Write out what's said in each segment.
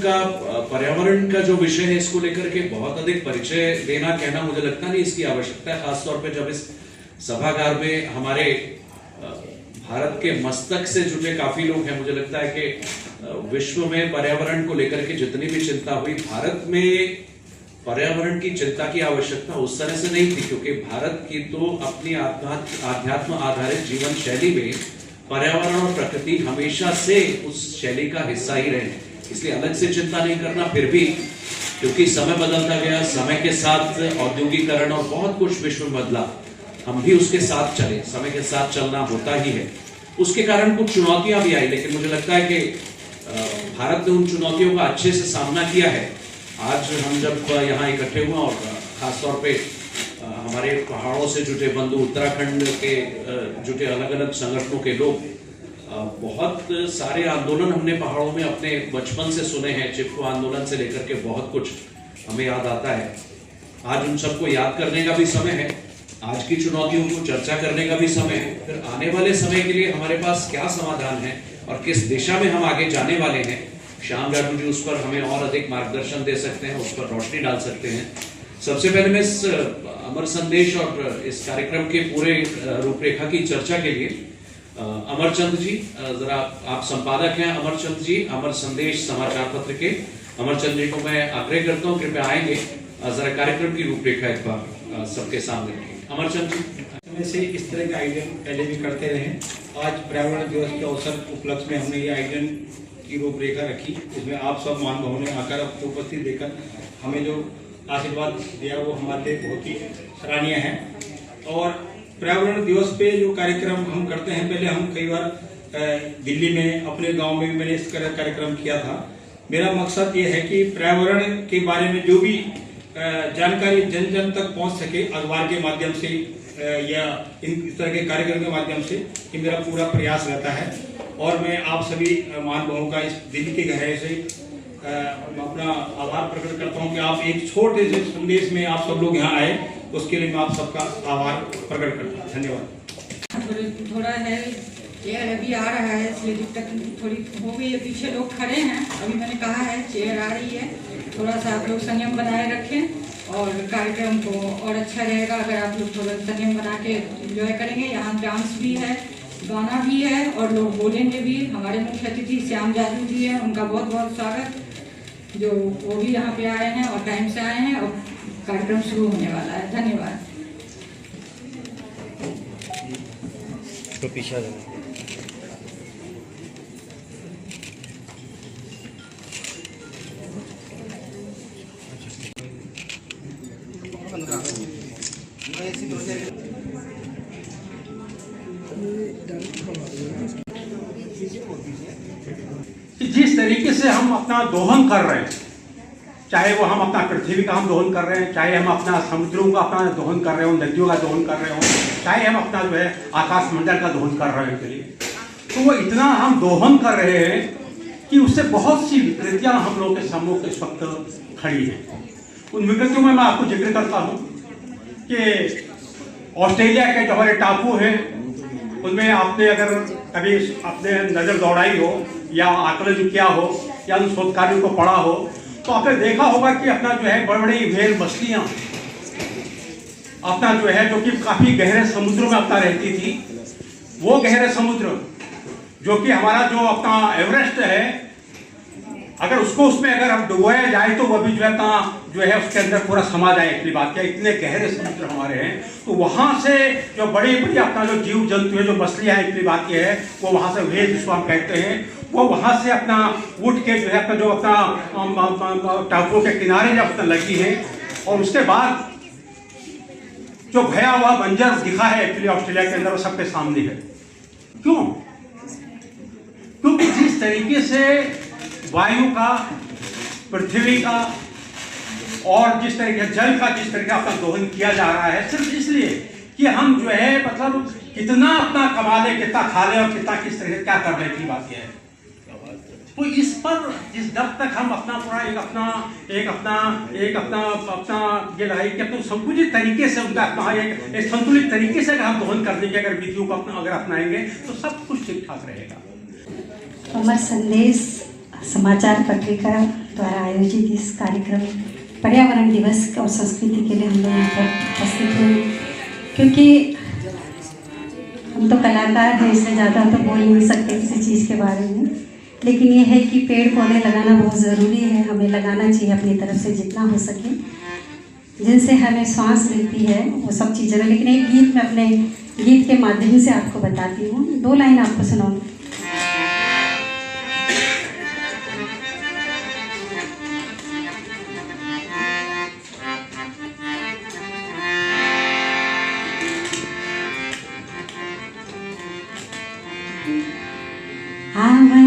का पर्यावरण का जो विषय है इसको लेकर के बहुत अधिक परिचय देना कहना मुझे लगता नहीं इसकी आवश्यकता है, खासतौर पे जब इस सभागार में हमारे भारत के मस्तक से जुड़े काफी लोग हैं। मुझे लगता है कि विश्व में पर्यावरण को लेकर के जितनी भी चिंता हुई, भारत में पर्यावरण की चिंता की आवश्यकता उस तरह से नहीं थी, क्योंकि भारत की तो अपनी आध्यात्म आधारित जीवन शैली में पर्यावरण और प्रकृति हमेशा से उस शैली का हिस्सा ही रहे, इसलिए अलग से चिंता नहीं करना। फिर भी क्योंकि समय बदलता गया, समय के साथ औद्योगिकरण और बहुत कुछ विश्व में बदला, हम भी उसके साथ चले, समय के साथ चलना होता ही है। उसके कारण कुछ चुनौतियां भी आई, लेकिन मुझे लगता है कि भारत ने उन चुनौतियों का अच्छे से सामना किया है। आज हम जब यहाँ इकट्ठे हुए और खासतौर पे हमारे पहाड़ों से जुटे बंधु, उत्तराखंड के जुटे अलग अलग संगठनों के लोग, बहुत सारे आंदोलन हमने पहाड़ों में अपने बचपन से सुने हैं, चिपको आंदोलन से लेकर के बहुत कुछ हमें याद आता है। आज उन सबको याद करने का भी समय है, आज की चुनौतियों को चर्चा करने का भी समय है, फिर आने वाले समय के लिए हमारे पास क्या समाधान है और किस दिशा में हम आगे जाने वाले हैं। श्याम जाटू जी उस पर हमें और अधिक मार्गदर्शन दे सकते हैं, उस पर रोशनी डाल सकते हैं। सबसे पहले मैं इस अमर संदेश और इस कार्यक्रम के पूरे रूपरेखा की चर्चा के लिए अमरचंद जी, जरा आप संपादक हैं अमरचंद जी, अमर संदेश समाचार पत्र के। अमरचंद जी को मैं आग्रह करता हूँ कृपया आएंगे, जरा कार्यक्रम की रूपरेखा एक बार सबके सामने रखें। अमरचंद जी, से इस तरह के आयोजन पहले भी करते रहे। आज पर्यावरण दिवस के अवसर उपलक्ष्य में हमने ये आयोजन की रूपरेखा रखी, इसमें आप सब महानुभावों ने आकर उपस्थित देकर हमें जो आशीर्वाद दिया वो हमारे लिए बहुत ही सराहनीय है। और पर्यावरण दिवस पे जो कार्यक्रम हम करते हैं, पहले हम कई बार दिल्ली में अपने गांव में भी मैंने इस कार्यक्रम किया था। मेरा मकसद ये है कि पर्यावरण के बारे में जो भी जानकारी जन जन तक पहुंच सके, अखबार के माध्यम से या इस तरह के कार्यक्रम के माध्यम से, ये मेरा पूरा प्रयास रहता है। और मैं आप सभी महानुभावों का इस दिल के गहराई से अपना आभार प्रकट करता हूं कि आप एक छोटे से संदेश में आप सब लोग यहाँ आए, उसके लिए मैं आप सबका आभार प्रकट करता हूँ। धन्यवाद। थोड़ा है चेयर अभी आ रहा है, इसलिए दिक्कत थोड़ी हो गई है। पीछे लोग खड़े हैं, अभी मैंने कहा है चेयर आ रही है, थोड़ा सा आप लोग संयम बनाए रखें और कार्यक्रम को और अच्छा रहेगा अगर आप लोग थोड़ा संयम बना के एंजॉय करेंगे। यहाँ डांस भी है, गाना भी है और लोग बोलेंगे भी। हमारे मुख्य अतिथि श्याम जाटू जी हैं, उनका बहुत बहुत स्वागत, जो वो भी यहाँ पे आए हैं और टाइम से आए हैं और कार्यक्रम शुरू होने वाला है। धन्यवाद। तो पीछे जिस तरीके से हम अपना दोहन कर रहे हैं, चाहे वो हम अपना पृथ्वी का हम दोहन कर रहे हैं, चाहे हम अपना समुद्रों का अपना दोहन कर रहे हो, नदियों का दोहन कर रहे हो, चाहे हम अपना जो है आकाश मंडल का दोहन कर रहे हैं के लिए, तो वो इतना हम दोहन कर रहे हैं कि उससे बहुत सी विकृतियां हम लोगों के सम्मुख इस वक्त खड़ी हैं। उन विकृतियों में मैं आपको जिक्र करता हूँ कि ऑस्ट्रेलिया के जो हमारे टापू हैं, उनमें आपने अगर कभी आपने नजर दौड़ाई हो या आकलन किया हो या उन शोध कार्यों को पढ़ा हो, तो आपने देखा होगा कि अपना जो है बड़ी बड़ी व्हेल मछलियां अपना जो है, जो कि काफी गहरे समुद्रों में अपना रहती थी, वो गहरे समुद्र जो कि हमारा जो अपना एवरेस्ट है, अगर उसको उसमें अगर हम डुबोया जाए तो वह भी जो है उसके अंदर पूरा समा जाए। इतनी बात क्या, इतने गहरे समुद्र हमारे हैं, तो वहां से जो बड़ी बड़ी अपना जो जीव जंतु है, जो मछलियां हैं, इतनी बात यह है वो वहां से व्हेल जिसको हम कहते हैं, वो वहां से अपना उठ के जो है अपना जो अपना टापुओं के किनारे जब अपना लगी है, और उसके बाद जो भयावह बंजर दिखा है एक्चुअली ऑस्ट्रेलिया के अंदर, वो सबके सामने है। क्यों? क्योंकि जिस तरीके से वायु का, पृथ्वी का और जिस तरीके जल का जिस तरीके अपना दोहन किया जा रहा है, सिर्फ इसलिए कि हम जो है मतलब कितना अपना कमा ले, कितना खा ले और कितना किस तरह क्या कर ले की बात यह है। तो इस पर जब तक हम अपना पूरा एक अपना ये रहे कि अपना संकुचित तरीके से उनका अपना एक संतुलित तरीके से अगर हम दोहन करने की अगर विधियों को अगर अपनाएंगे तो सब कुछ ठीक ठाक रहेगा। अमर संदेश समाचार पत्रिका द्वारा आयोजित इस कार्यक्रम पर्यावरण दिवस और संस्कृति के लिए हम लोग यहाँ पर उपस्थित हुए, क्योंकि हम तो कलाकार हैं, इससे ज़्यादा तो बोल नहीं सकते किसी चीज़ के बारे में, लेकिन ये है कि पेड़ पौधे लगाना बहुत ज़रूरी है। हमें लगाना चाहिए अपनी तरफ से जितना हो सके, जिनसे हमें सांस मिलती है वो सब चीज़ें। लेकिन एक गीत मैं अपने गीत के माध्यम से आपको बताती हूँ, 2 लाइन आपको सुनाऊँगी।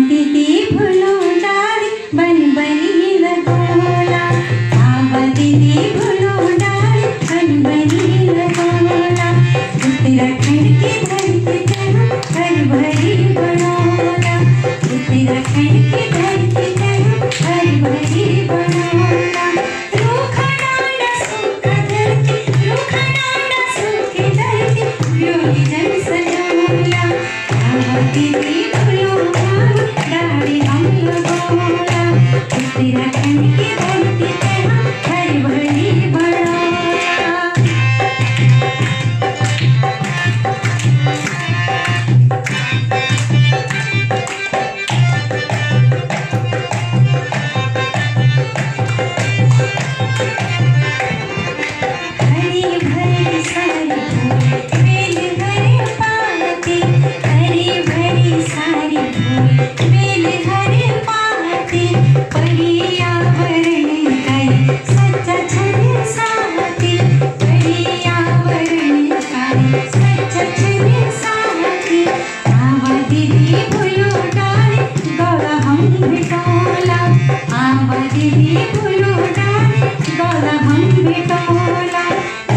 दीदी भूलो डाली बन बनी लगोला, दीदी भूलो डाली बन बनी लगोला, उत्तराखंड की धरती पे हम हर भरी बनोला, उत्तराखंड की धरती पे हम हर भरी बनोला। रूखा डांडा सूखा धरती, रूखा डांडा सूखी धरती, योगी जन सजोला, दीदी उत्तराखंड की धरती पे हम हरी भरी बनोला। हरी भरी सारी फूल बेल हरे पाती, हरी भरी सारी फूल बेल हरे पाती, पर्यावरण का सच्चा छन साथी, पर्यावरण का सच्चा छन साथी। आवा दीदी भूलो डाली गौरा हम भेटोला, आवा दीदी भूलो डाली गौरा हम भेटोला।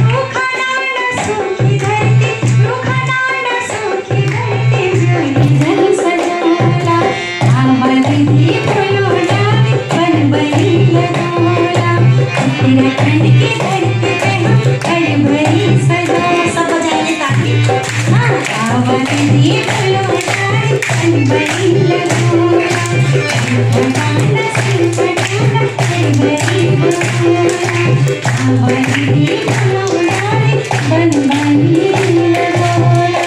रूखा डांडा सूखी धरती, रूखा डांडा सूखी धरती, जोगी जन सजोला, आवा दीदी भूलो उत्तराखंड की धरती पे हम हरी भरी सजोला। सब बजाएंगे ताकि आवा दीदी भूलो डाली बन बनी लगोला, डांडा सूखा डांडा हरी भरी बनोला, आवा दीदी भूलो डाली बन बनी लगोला।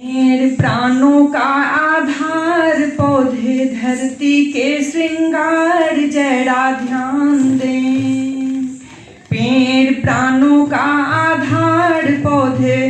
पेड़ प्राणों का आधार, पौधे धरती के श्रृंगार, जरा ध्यान दें। पेड़ प्राणों का आधार, पौधे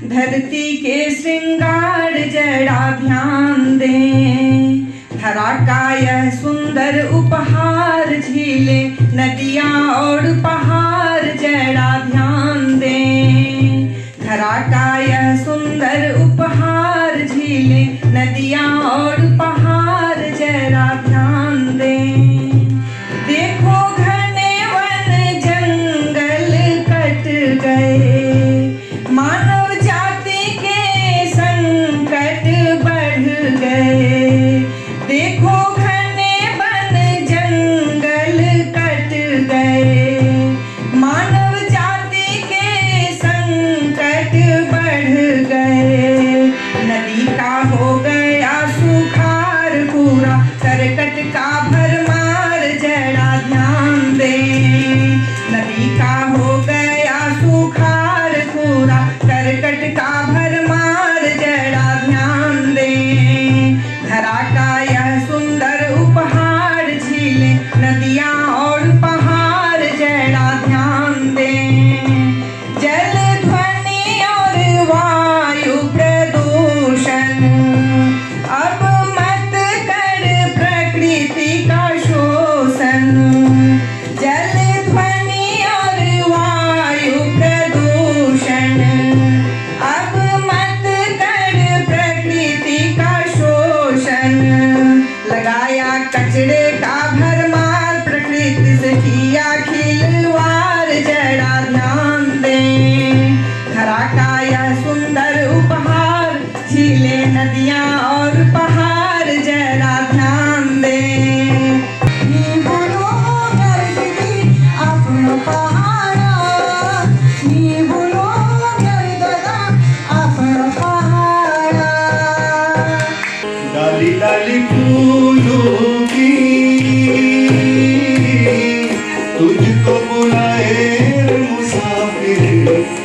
धरती के श्रृंगार, जरा ध्यान दें। धरा का यह सुंदर उपहार, झीलें नदियाँ और पहाड़, जरा ध्यान दें। धरा का यह सुंदर उपहार, झीलें नदियाँ और पहाड़, जरा ध्यान दें। देखो घने वन जंगल कट गए, मानव जाति के संकट बढ़ गए। देखो घने वन जंगल कट गए, मानव जाति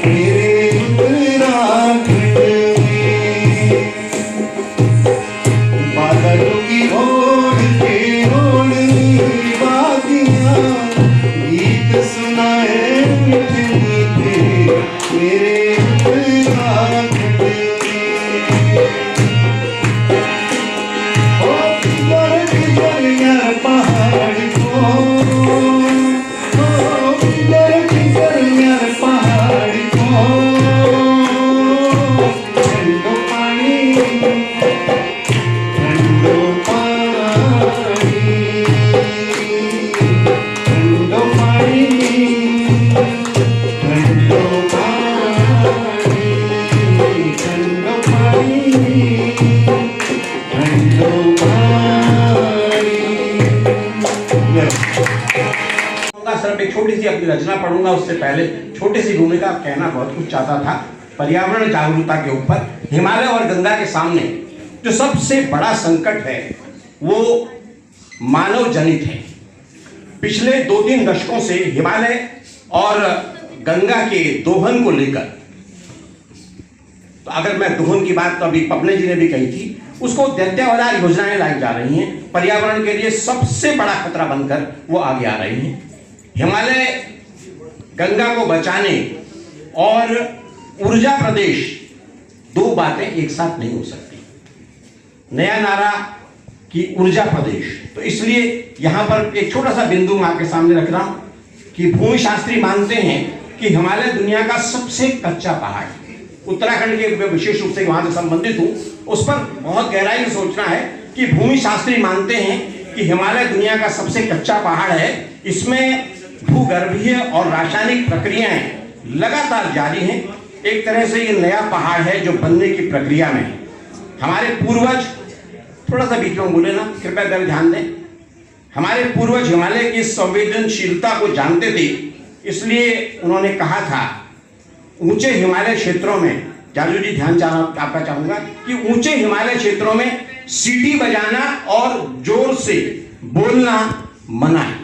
मेरे उत्तराखंड में। बादलों की ओढ़ के ओढ़नी वादियाँ गीत सुनाए मीठे मीठे मेरे उत्तराखंड में। ओ किधर यार पहाड़ को, ओ किधर यार पहाड़ को, ठंडो पानी ठंडो पानी ठंडो पानी ठंडो पानी ठंडो पानी ठंडो पानी। सिर्फ एक छोटी सी अपनी रचना पढ़ूंगा, उससे पहले छोटी सी भूमिका कहना बहुत कुछ चाहता था। पर्यावरण जागरूकता के ऊपर हिमालय और गंगा के सामने जो सबसे बड़ा संकट है वो मानव जनित है। पिछले 2-3 दशकों से हिमालय और गंगा के दोहन को लेकर, तो अगर मैं दोहन की बात तो अभी पपले जी ने भी कही थी, उसको दैत्यावतार योजनाएं लाई जा रही हैं। पर्यावरण के लिए सबसे बड़ा खतरा बनकर वो आगे आ रही हैं। हिमालय गंगा को बचाने और ऊर्जा प्रदेश, दो बातें एक साथ नहीं हो सकती। नया नारा कि ऊर्जा प्रदेश, तो इसलिए यहां पर एक छोटा सा बिंदु मैं आपके सामने रख रहा हूं कि भूमि शास्त्री मानते हैं कि हिमालय दुनिया का सबसे कच्चा पहाड़। उत्तराखंड के विशेष रूप से वहां से संबंधित हूं, उस पर बहुत गहराई से सोचना है कि भूमि शास्त्री मानते हैं कि हिमालय दुनिया का सबसे कच्चा पहाड़ है। इसमें भूगर्भीय और रासायनिक प्रक्रियाएं लगातार जारी हैं। एक तरह से ये नया पहाड़ है जो बनने की प्रक्रिया में है। हमारे पूर्वज, थोड़ा सा बीच में बोले ना, कृपया कर ध्यान दें, हमारे पूर्वज हिमालय की संवेदनशीलता को जानते थे, इसलिए उन्होंने कहा था ऊंचे हिमालय क्षेत्रों में, जाजू जी ध्यान आपका चाहूंगा कि ऊंचे हिमालय क्षेत्रों में सीटी बजाना और जोर से बोलना मना है।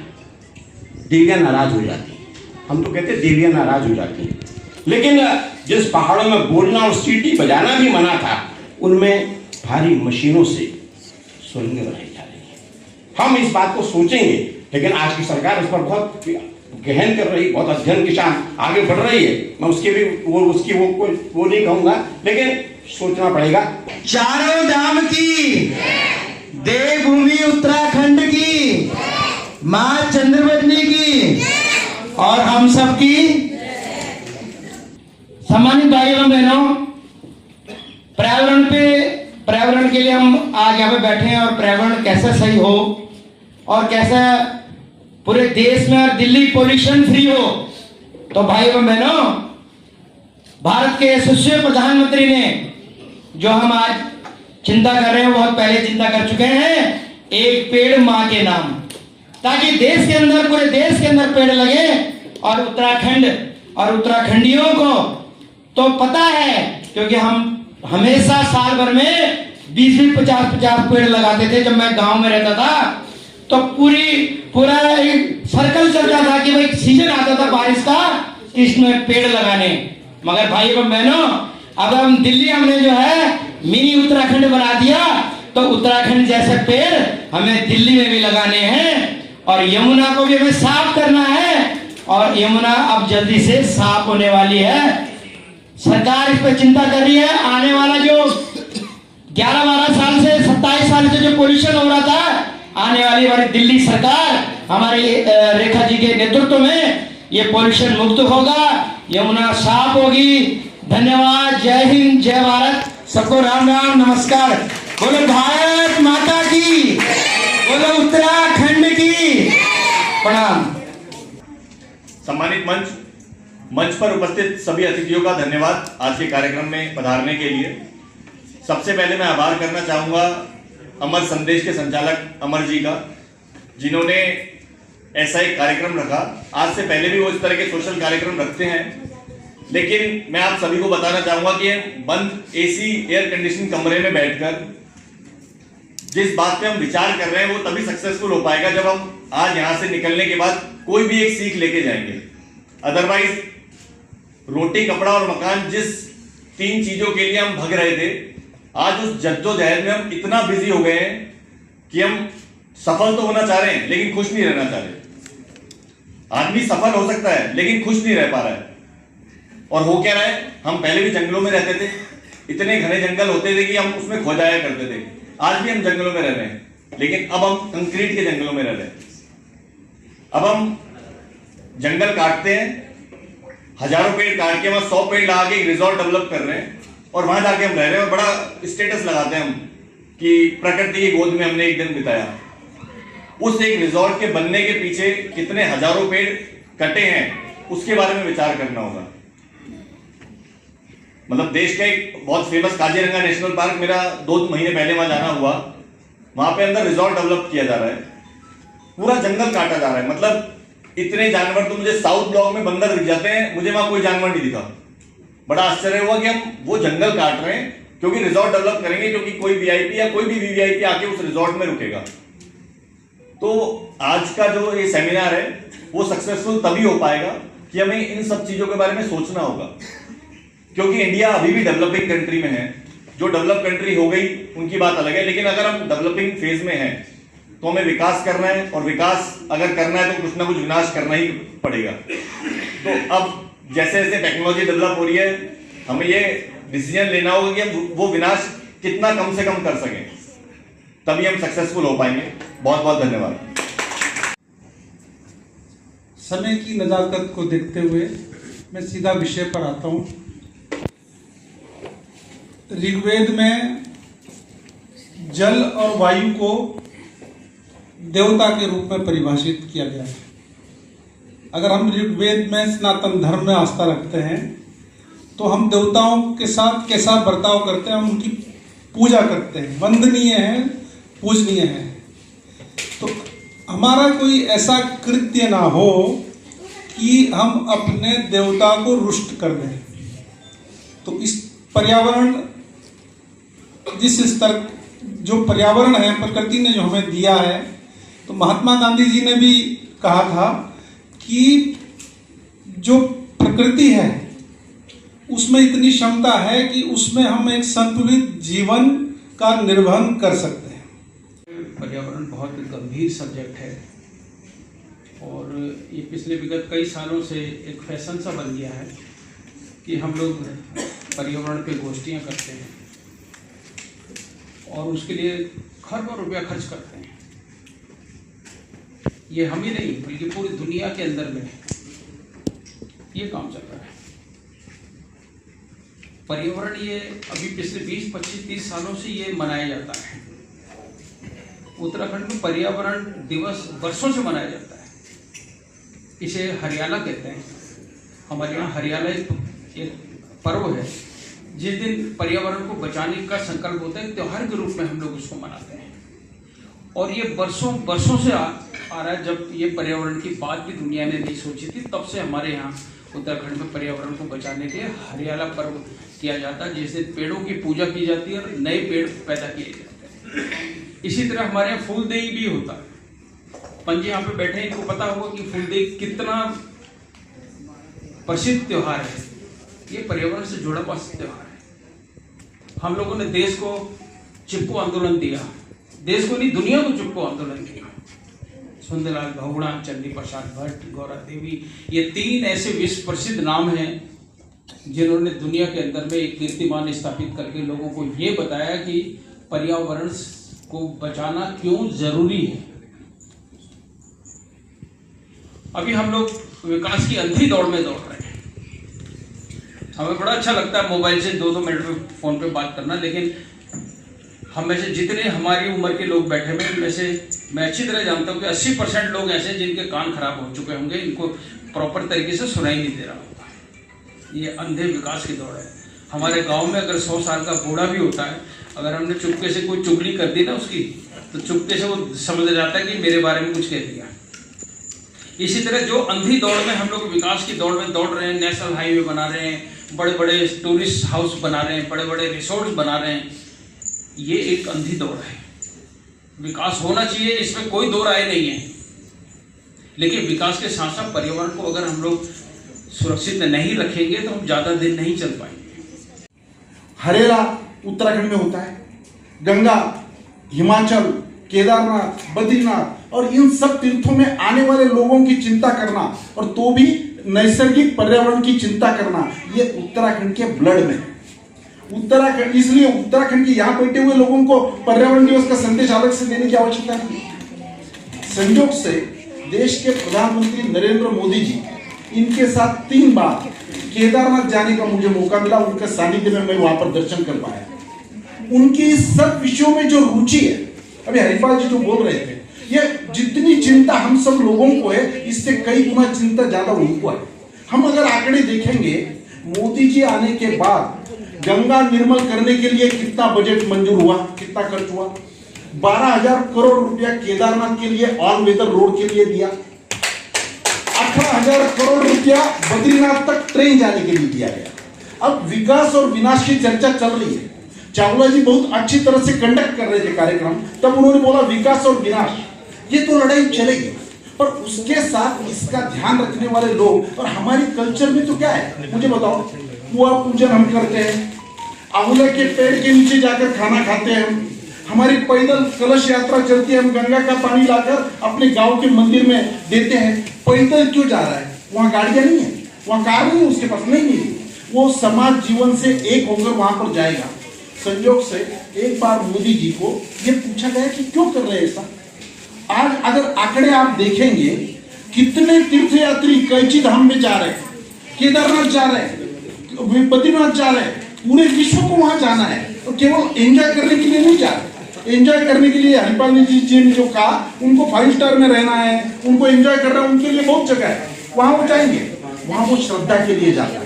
देवियां नाराज हो जाती हैं, हम तो कहते हैं देवियां नाराज हो जाती हैं। लेकिन जिस पहाड़ों में बोलना और सीटी बजाना भी मना था, उनमें भारी मशीनों से सुरंगें बनाई जा रही हैं। हम इस बात को सोचेंगे, लेकिन आज की सरकार इस पर बहुत गहन कर रही, बहुत अध्ययन के साथ आगे बढ़ रही है। मैं उसके भी वो नहीं कहूंगा, लेकिन सोचना पड़ेगा। चारों धाम की, देवभूमि उत्तराखंड की, मां चंद्रवदनी की और हम सब की। सम्मानित भाई एवं बहनों, पर्यावरण के लिए हम आज यहाँ पे बैठे हैं और पर्यावरण कैसे सही हो और कैसे पूरे देश में और दिल्ली पोल्यूशन फ्री हो। तो भाई एवं बहनों, भारत के यशस्वी प्रधानमंत्री ने जो हम आज चिंता कर रहे हैं, बहुत पहले चिंता कर चुके हैं, एक पेड़ मां के नाम, ताकि देश के अंदर, पूरे देश के अंदर पेड़ लगे। और उत्तराखंड और उत्तराखंडियों को तो पता है, क्योंकि हम हमेशा साल भर में 20-20, 50-50 पेड़ लगाते थे। जब मैं गांव में रहता था तो पूरा एक सर्कल चलता था कि भाई सीजन आता था बारिश का, इसमें पेड़ लगाने। मगर भाई एवं बहनों, अब हम दिल्ली हमने जो है मिनी उत्तराखंड बना दिया, तो उत्तराखंड जैसे पेड़ हमें दिल्ली में भी लगाने हैं। और यमुना को भी हमें साफ करना है, और यमुना अब जल्दी से साफ होने वाली है। सरकार इस पर चिंता कर रही है। आने वाला जो 11-12 साल से 27 साल से जो पोल्यूशन हो रहा था, आने वाली हमारी दिल्ली सरकार, हमारी रेखा जी के नेतृत्व में ये पोल्यूशन मुक्त होगा, यमुना साफ होगी। धन्यवाद। जय हिंद, जय भारत, सबको राम राम, नमस्कार। बोलो भारत माता की, बोलो उत्तराखंड की, प्रणाम। सम्मानित मंच पर उपस्थित सभी अतिथियों का धन्यवाद आज के कार्यक्रम में पधारने के लिए। सबसे पहले मैं आभार करना चाहूँगा अमर संदेश के संचालक अमर जी का, जिन्होंने ऐसा एक कार्यक्रम रखा। आज से पहले भी वो इस तरह के सोशल कार्यक्रम रखते हैं, लेकिन मैं आप सभी को बताना चाहूँगा कि बंद एसी एयर कंडीशन कमरे में बैठकर जिस बात पे हम विचार कर रहे हैं वो तभी सक्सेसफुल हो पाएगा जब हम आज यहाँ से निकलने के बाद कोई भी एक सीख लेके जाएंगे। अदरवाइज रोटी, कपड़ा और मकान, जिस 3 चीजों के लिए हम भग रहे थे, आज उस जद्दोजहद में हम इतना बिजी हो गए हैं कि हम सफल तो होना चाह रहे हैं लेकिन खुश नहीं रहना चाह रहे। आदमी सफल हो सकता है लेकिन खुश नहीं रह पा रहा है। और हो क्या रहा है, हम पहले भी जंगलों में रहते थे, इतने घने जंगल होते थे कि हम उसमें खो जाया करते थे। आज भी हम जंगलों में रह रहे हैं, लेकिन अब हम कंक्रीट के जंगलों में रह रहे हैं। अब हम जंगल काटते हैं, हजारों पेड़ काट के वहां 100 पेड़ लगा के एक रिजॉर्ट डेवलप कर रहे हैं और वहां जाके हम रह रहे हैं और बड़ा स्टेटस लगाते हैं हम कि प्रकृति की गोद में हमने एक दिन बिताया। उस एक रिजॉर्ट के बनने के पीछे कितने हजारों पेड़ कटे हैं, उसके बारे में विचार करना होगा। मतलब देश का एक बहुत फेमस काजीरंगा नेशनल पार्क, मेरा 2 महीने पहले वहां जाना हुआ। वहां पे अंदर रिजॉर्ट डेवलप किया जा रहा है, पूरा जंगल काटा जा रहा है। मतलब इतने जानवर, तो मुझे साउथ ब्लॉक में बंदर दिख जाते हैं, मुझे वहां कोई जानवर नहीं दिखा। बड़ा आश्चर्य हुआ कि हम वो जंगल काट रहे हैं क्योंकि रिजॉर्ट डेवलप करेंगे, क्योंकि कोई वीआईपी या कोई भी वीवीआईपी आके उस रिजॉर्ट में रुकेगा। तो आज का जो ये सेमिनार है वो सक्सेसफुल तभी हो पाएगा कि हमें इन सब चीजों के बारे में सोचना होगा, क्योंकि इंडिया अभी भी डेवलपिंग कंट्री में है। जो डेवलप कंट्री हो गई उनकी बात अलग है, लेकिन अगर हम डेवलपिंग फेज में हैं तो हमें विकास करना है, और विकास अगर करना है तो कुछ ना कुछ विनाश करना ही पड़ेगा। तो अब जैसे जैसे टेक्नोलॉजी डेवलप हो रही है, हमें ये डिसीजन लेना होगा कि हम वो विनाश कितना कम से कम कर सकें, तभी हम सक्सेसफुल हो पाएंगे। बहुत बहुत धन्यवाद। समय की नज़ाकत को देखते हुए मैं सीधा विषय पर आता हूँ। ऋग्वेद में जल और वायु को देवता के रूप में परिभाषित किया गया है। अगर हम ऋग्वेद में सनातन धर्म में आस्था रखते हैं तो हम देवताओं के साथ कैसा बर्ताव करते हैं, हम उनकी पूजा करते हैं, वंदनीय है, पूजनीय है। तो हमारा कोई ऐसा कृत्य ना हो कि हम अपने देवता को रुष्ट कर दें। तो इस पर्यावरण, जिस स्तर जो पर्यावरण है, प्रकृति ने जो हमें दिया है, तो महात्मा गांधी जी ने भी कहा था कि जो प्रकृति है उसमें इतनी क्षमता है कि उसमें हम एक संतुलित जीवन का निर्वहन कर सकते हैं। पर्यावरण बहुत गंभीर सब्जेक्ट है और ये पिछले विगत कई सालों से एक फैशन सा बन गया है कि हम लोग पर्यावरण पे गोष्ठियाँ करते हैं और उसके लिए खरबों रुपया खर्च करते हैं। ये हम ही नहीं बल्कि पूरी दुनिया के अंदर में ये काम चल रहा है। पर्यावरण ये अभी पिछले 20, 25, 30 सालों से ये मनाया जाता है। उत्तराखंड में पर्यावरण दिवस वर्षों से मनाया जाता है। इसे हरियाला कहते हैं। हमारे यहाँ हरियाला एक पर्व है जिस दिन पर्यावरण को बचाने का संकल्प होता है। त्योहार के रूप में हम लोग उसको मनाते हैं और ये वर्षों से आ रहा है। जब ये पर्यावरण की बात भी दुनिया ने नहीं सोची थी, तब से हमारे यहाँ उत्तराखंड में पर्यावरण को बचाने के लिए हरियाला पर्व किया जाता है, जिस दिन पेड़ों की पूजा की जाती है और नए पेड़ पैदा किए जाते हैं। इसी तरह हमारे यहाँ फूलदेई भी होता है। पंजी यहाँ पे बैठे, इनको पता होगा कि फूलदेई कितना प्रसिद्ध त्योहार है। ये पर्यावरण से जुड़ा हुआ त्योहार है। हम लोगों ने देश को चिपको आंदोलन दिया, देश को नहीं दुनिया को चिपको आंदोलन दिया। सुंदरलाल बहुगुणा, चंडी प्रसाद भट्ट, गौरा देवी, ये 3 ऐसे विश्व प्रसिद्ध नाम हैं जिन्होंने दुनिया के अंदर में एक कीर्तिमान स्थापित करके लोगों को ये बताया कि पर्यावरण को बचाना क्यों जरूरी है। अभी हम लोग विकास की अंधी दौड़ में दौड़ रहे हैं। हमें बड़ा अच्छा लगता है मोबाइल से 2-2 मिनट में फोन पे बात करना, लेकिन हम में से जितने हमारी उम्र के लोग बैठे हुए उनमें से मैं अच्छी तरह जानता हूँ कि 80% लोग ऐसे जिनके कान खराब हो चुके होंगे, इनको प्रॉपर तरीके से सुनाई नहीं दे रहा होगा। ये अंधे विकास की दौड़ है। हमारे गांव में अगर 100 साल का बूढ़ा भी होता है, अगर हमने चुपके से कोई चुगली कर दी ना उसकी, तो चुपके से वो समझ जाता है कि मेरे बारे में कुछ कह दिया। इसी तरह जो अंधी दौड़ में हम लोग विकास की दौड़ में दौड़ रहे हैं, नेशनल हाईवे बना रहे हैं, बड़े बड़े टूरिस्ट हाउस बना रहे हैं, बड़े बड़े रिसोर्ट्स बना रहे हैं, ये एक अंधी दौड़ है। विकास होना चाहिए, इसमें कोई दो राय नहीं है, लेकिन विकास के साथ साथ पर्यावरण को अगर हम लोग सुरक्षित नहीं रखेंगे तो हम ज़्यादा दिन नहीं चल पाएंगे। हरेला उत्तराखंड में होता है, गंगा, हिमाचल, केदारनाथ, बद्रीनाथ और इन सब तीर्थों में आने वाले लोगों की चिंता करना, और तो भी नैसर्गिक पर्यावरण की चिंता करना, ये उत्तराखंड के ब्लड में है। उत्तराखंड, इसलिए उत्तराखंड के यहाँ बैठे हुए लोगों को पर्यावरण दिवस का संदेश अलग से देने की आवश्यकता नहीं। संयोग से देश के प्रधानमंत्री नरेंद्र मोदी जी, इनके साथ 3 बार केदारनाथ जाने का मुझे मौका मिला, उनके सानिध्य में मैं वहां पर दर्शन कर पाया। उनकी इस सब विषयों में जो रुचि है, अभी हरिपाल जी जो बोल रहे थे, ये जितनी चिंता हम सब लोगों को है, इससे कई गुना चिंता ज्यादा उनको है। हम अगर आंकड़े देखेंगे, मोदी जी आने के बाद गंगा निर्मल करने के लिए कितना बजट मंजूर हुआ, कितना खर्च हुआ, 12,000 करोड़ रुपया केदारनाथ के लिए ऑल वेदर रोड के लिए दिया, 18,000 करोड़ रुपया बद्रीनाथ तक ट्रेन जाने के लिए दिया गया। अब विकास और विनाश की चर्चा चल रही है। चावला जी बहुत अच्छी तरह से कंडक्ट कर रहे थे कार्यक्रम, तब उन्होंने बोला विकास और विनाश, ये तो लड़ाई चलेगी, पर उसके साथ इसका ध्यान रखने वाले लोग, और हमारी कल्चर में तो क्या है मुझे बताओ, कुआं पूजन हम करते हैं, आंवले के पेड़ के नीचे जाकर खाना खाते हैं, हमारी पैदल कलश यात्रा चलती है, हम गंगा का पानी लाकर अपने गांव के मंदिर में देते हैं। पैदल क्यों जा रहा है? वहां गाड़ियां नहीं है, वहां कार नहीं है उसके पास, नहीं, वो समाज जीवन से एक होकर वहां पर जाएगा। संयोग से एक बार मोदी जी को यह पूछा गया कि क्यों कर रहे हैं ऐसा। आज अगर आंकड़े आप देखेंगे, कितने तीर्थयात्री कैची धाम में जा रहे हैं, केदारनाथ जा रहे हैं, बद्रीनाथ जा रहे हैं, पूरे विश्व को वहां जाना है, तो केवल एंजॉय करने के लिए नहीं जा रहे। एंजॉय करने के लिए हरिपाल जी ने जो कहा, उनको 5 स्टार में रहना है, उनको एंजॉय करना है, उनके लिए बहुत जगह है, वहां वो जाएंगे। वहां वो श्रद्धा के लिए जाता है,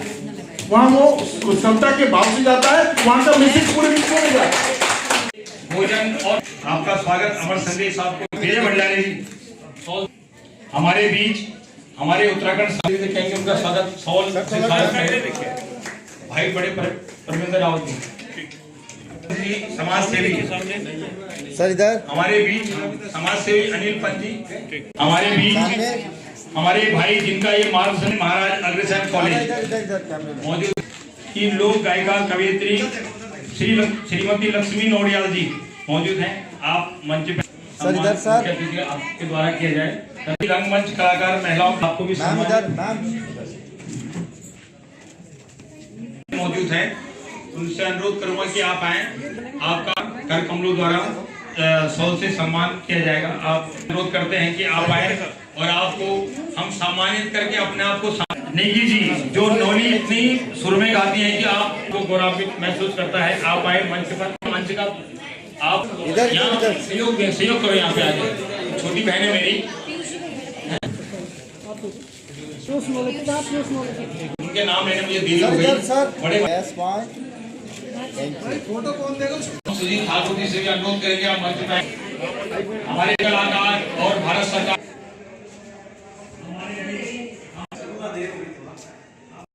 वहां वो श्रद्धा के भाव से जाता है, वहां का मैसेज पूरे विश्व में जाता है। भोजन और आपका स्वागत अमर संदेश आपको विजय भंडारी जी हमारे बीच, हमारे उत्तराखंड से कहेंगे उनका स्वागत सौल भाई बड़े परमिंदर रावत जी, समाज सेवी सर इधर हमारे बीच, समाज सेवी अनिल पंत जी हमारे बीच, हमारे भाई जिनका ये मार्गदर्शन महाराज अग्रसेन कॉलेज मौजूद, 3 लोग गायिका कवियत्री श्रीमती लक्ष्मी नोडियाल जी मौजूद हैं। आप मंच पे सर इधर सर आपके द्वारा किया जाए। रंगमंच कलाकार महिलाओं आपको भी मौजूद है, उनसे अनुरोध करूंगा कि आप आए, आपका कर कमलों द्वारा सौल से सम्मान किया जाएगा। आप अनुरोध करते हैं कि आप आए और आपको हम सम्मानित करके अपने आप को नेगी जी जो नौली इतनी सुर में गाती हैं कि आपको गौरवान्वित महसूस करता है। आप आए मंच पर, मंच का आप सहयोग करो, यहाँ पे आ जाए। छोटी बहन है मेरी, उनके नाम लेने मुझे देरी हो गई। बड़े सुजीत ठाकुर जी से भी अनुरोध करेंगे आप मंच पर। हमारे कलाकार और भारत सरकार